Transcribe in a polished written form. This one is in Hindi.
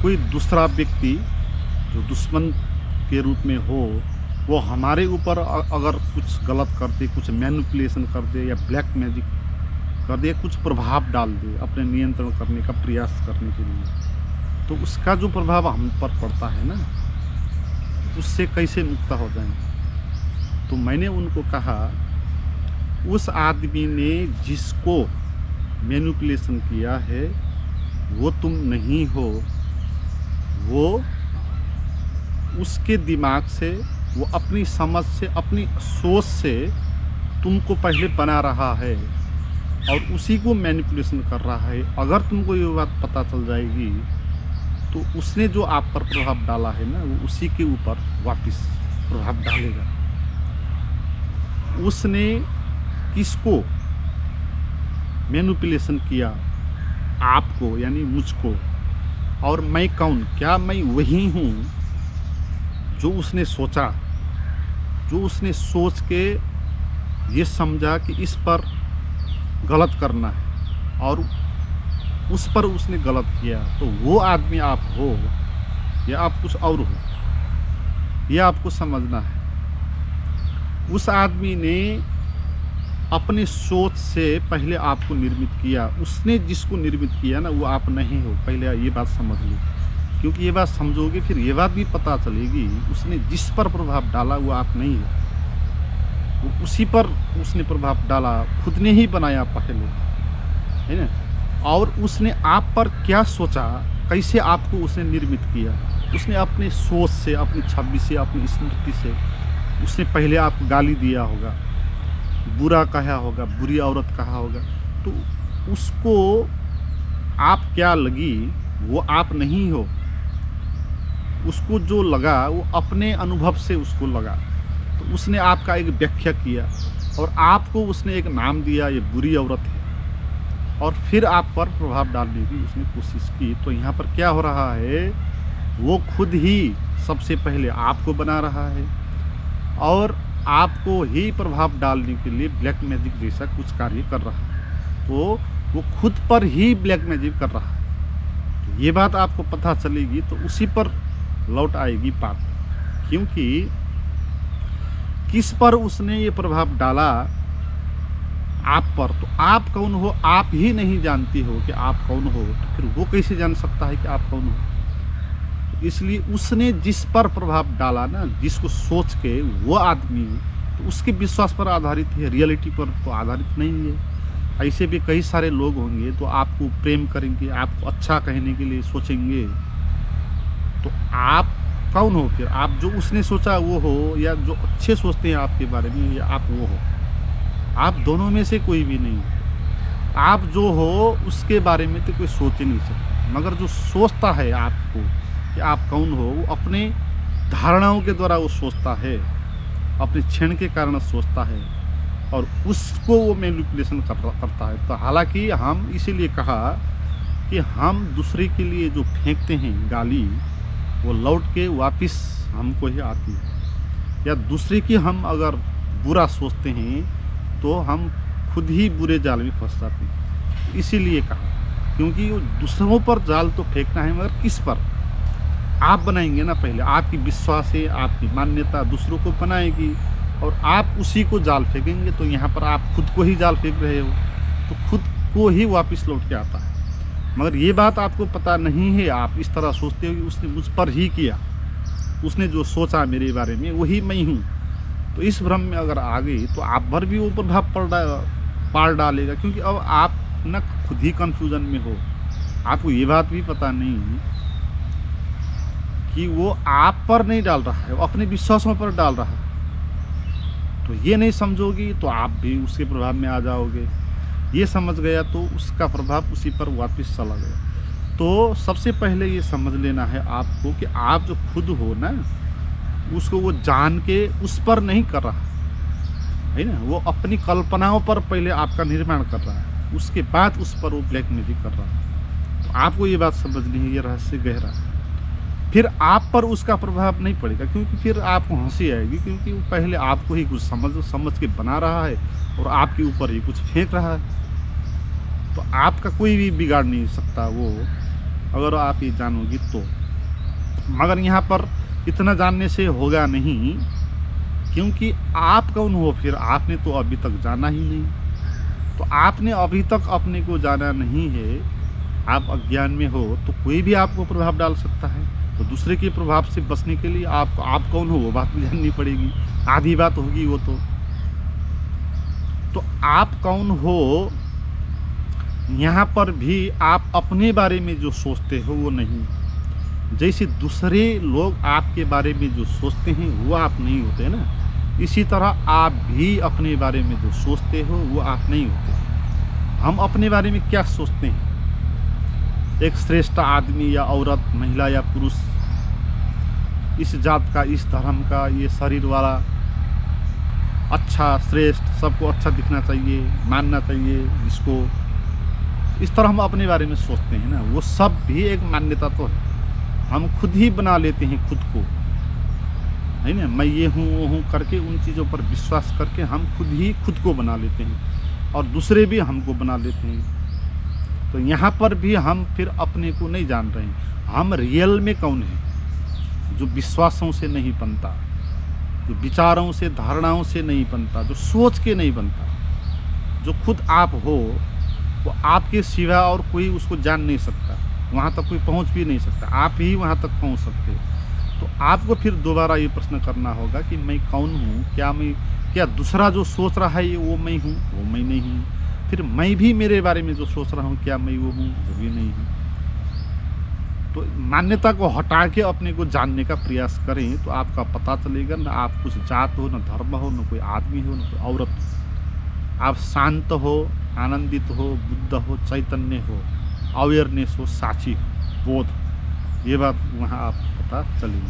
कोई दूसरा व्यक्ति जो दुश्मन के रूप में हो, वो हमारे ऊपर अगर कुछ गलत कर दे, कुछ मैनिपुलेशन कर दे या ब्लैक मैजिक कर दे, कुछ प्रभाव डाल दे अपने नियंत्रण करने का प्रयास करने के लिए, तो उसका जो प्रभाव हम पर पड़ता है ना, उससे कैसे मुक्त हो जाएं। तो मैंने उनको कहा, उस आदमी ने जिसको मैनिपुलेशन किया है वो तुम नहीं हो, वो उसके दिमाग से, वो अपनी समझ से, अपनी सोच से तुमको पहले बना रहा है और उसी को मैनिपुलेशन कर रहा है। अगर तुमको ये बात पता चल जाएगी तो उसने जो आप पर प्रभाव डाला है ना, वो उसी के ऊपर वापस प्रभाव डालेगा। उसने किसको मैनिपुलेशन किया? आपको, यानी मुझको। और मैं कौन? क्या मैं वही हूँ जो उसने सोचा, जो उसने सोच के ये समझा कि इस पर गलत करना है और उस पर उसने गलत किया? तो वो आदमी आप हो या आप कुछ और हो, यह आपको समझना है। उस आदमी ने अपनी सोच से पहले आपको निर्मित किया। उसने जिसको निर्मित किया ना, वो आप नहीं हो। पहले ये बात समझ लो, क्योंकि ये बात समझोगे फिर ये बात भी पता चलेगी, उसने जिस पर प्रभाव डाला वो आप नहीं हो, वो उसी पर उसने प्रभाव डाला, खुद ने ही बनाया पहले, है ना। और उसने आप पर क्या सोचा, कैसे आपको उसने निर्मित किया? उसने अपने सोच से, अपनी छवि से, अपनी स्मृति से उसने पहले आपको गाली दिया होगा, बुरा कहा होगा, बुरी औरत कहा होगा, तो उसको आप क्या लगी वो आप नहीं हो। उसको जो लगा वो अपने अनुभव से उसको लगा, तो उसने आपका एक व्याख्या किया और आपको उसने एक नाम दिया, ये बुरी औरत है, और फिर आप पर प्रभाव डालने की उसने कोशिश की। तो यहाँ पर क्या हो रहा है, वो खुद ही सबसे पहले आपको बना रहा है और आपको ही प्रभाव डालने के लिए ब्लैक मैजिक जैसा कुछ कार्य कर रहा है। तो वो खुद पर ही ब्लैक मैजिक कर रहा है। तो ये बात आपको पता चलेगी तो उसी पर लौट आएगी बात, क्योंकि किस पर उसने ये प्रभाव डाला आप पर, तो आप कौन हो आप ही नहीं जानती हो कि आप कौन हो, तो फिर वो कैसे जान सकता है कि आप कौन हो? तो इसलिए उसने जिस पर प्रभाव डाला ना, जिसको सोच के, वो आदमी तो उसके विश्वास पर आधारित है, रियलिटी पर तो आधारित नहीं है। ऐसे भी कई सारे लोग होंगे तो आपको प्रेम करेंगे, आपको अच्छा कहने के लिए सोचेंगे, तो आप कौन हो फिर? आप जो उसने सोचा वो हो, या जो अच्छे सोचते हैं आपके बारे में, या आप वो हो? आप दोनों में से कोई भी नहीं। आप जो हो उसके बारे में तो कोई सोच ही नहीं सकता, मगर जो सोचता है आपको कि आप कौन हो, वो अपने धारणाओं के द्वारा वो सोचता है, अपने क्षण के कारण सोचता है और उसको वो मैनिपुलेशन करता है। तो हालांकि हम इसीलिए कहा कि हम दूसरे के लिए जो फेंकते हैं गाली, वो लौट के वापस हमको ही आती है। या दूसरे की हम अगर बुरा सोचते हैं तो हम खुद ही बुरे जाल में फंस जाते हैं। इसीलिए कहा, क्योंकि वो दूसरों पर जाल तो फेंकना है, मगर किस पर? आप बनाएंगे ना पहले, आपकी विश्वास है, आपकी मान्यता दूसरों को बनाएगी और आप उसी को जाल फेंकेंगे, तो यहाँ पर आप खुद को ही जाल फेंक रहे हो, तो खुद को ही वापस लौट के आता है। मगर ये बात आपको पता नहीं है, आप इस तरह सोचते हो कि उसने मुझ पर ही किया, उसने जो सोचा मेरे बारे में वही मैं हूँ। तो इस भ्रम में अगर आ गई तो आप पर भी वो प्रभाव पार डालेगा, क्योंकि अब आप न खुद ही कंफ्यूजन में हो, आपको ये बात भी पता नहीं कि वो आप पर नहीं डाल रहा है, वो अपने विश्वासों पर डाल रहा है। तो ये नहीं समझोगी तो आप भी उसके प्रभाव में आ जाओगे। ये समझ गया तो उसका प्रभाव उसी पर वापस चला गया। तो सबसे पहले ये समझ लेना है आपको कि आप जो खुद हो ना, उसको वो जान के उस पर नहीं कर रहा है ना, वो अपनी कल्पनाओं पर पहले आपका निर्माण कर रहा है, उसके बाद उस पर वो ब्लैक मैजिक कर रहा है। तो आपको ये बात समझनी है, ये रहस्य गहरा है। फिर आप पर उसका प्रभाव नहीं पड़ेगा, क्योंकि फिर आपको हंसी आएगी, क्योंकि वो पहले आपको ही कुछ समझ के बना रहा है और आपके ऊपर ही कुछ फेंक रहा है। तो आपका कोई भी बिगाड़ नहीं सकता वो, अगर आप ये जानोगी तो। मगर यहाँ पर इतना जानने से होगा नहीं, क्योंकि आप कौन हो फिर? आपने तो अभी तक जाना ही नहीं। तो आपने अभी तक अपने को जाना नहीं है, आप अज्ञान में हो, तो कोई भी आपको प्रभाव डाल सकता है। तो दूसरे के प्रभाव से बचने के लिए आप कौन हो वो बात भी जाननी पड़ेगी, आधी बात होगी वो तो आप कौन हो, यहाँ पर भी आप अपने बारे में जो सोचते हो वो नहीं। जैसे दूसरे लोग आपके बारे में जो सोचते हैं वो आप नहीं होते ना, इसी तरह आप भी अपने बारे में जो सोचते हो वो आप नहीं होते। हम अपने बारे में क्या सोचते हैं? एक श्रेष्ठ आदमी या औरत, महिला या पुरुष, इस जात का, इस धर्म का, ये शरीर वाला, अच्छा, श्रेष्ठ, सबको अच्छा दिखना चाहिए, मानना चाहिए जिसको, इस तरह हम अपने बारे में सोचते हैं ना। वो सब भी एक मान्यता तो है, हम खुद ही बना लेते हैं खुद को, है ना। मैं ये हूँ वो हूँ करके उन चीज़ों पर विश्वास करके हम खुद ही खुद को बना लेते हैं और दूसरे भी हमको बना लेते हैं। तो यहाँ पर भी हम फिर अपने को नहीं जान रहे हैं, हम रियल में कौन है, जो विश्वासों से नहीं बनता, जो विचारों से, धारणाओं से नहीं बनता, जो सोच के नहीं बनता। जो खुद आप हो वो आपके सिवा और कोई उसको जान नहीं सकता, वहाँ तक कोई पहुँच भी नहीं सकता, आप ही वहाँ तक पहुँच सकते हो। तो आपको फिर दोबारा ये प्रश्न करना होगा कि मैं कौन हूँ, क्या दूसरा जो सोच रहा है ये वो मैं हूँ? वो मैं नहीं हूँ। फिर मैं भी मेरे बारे में जो सोच रहा हूँ क्या मैं वो हूँ? वो भी नहीं हूँ। तो मान्यता को हटा के अपने को जानने का प्रयास करें तो आपका पता चलेगा, ना आप कुछ जात हो, ना धर्म हो, ना कोई आदमी हो, ना कोई औरत हो। आप शांत हो, आनंदित हो, बुद्ध हो, चैतन्य हो, अवेयरनेस हो, साक्षी हो, बोध, ये बात वहाँ आप पता चलेगी।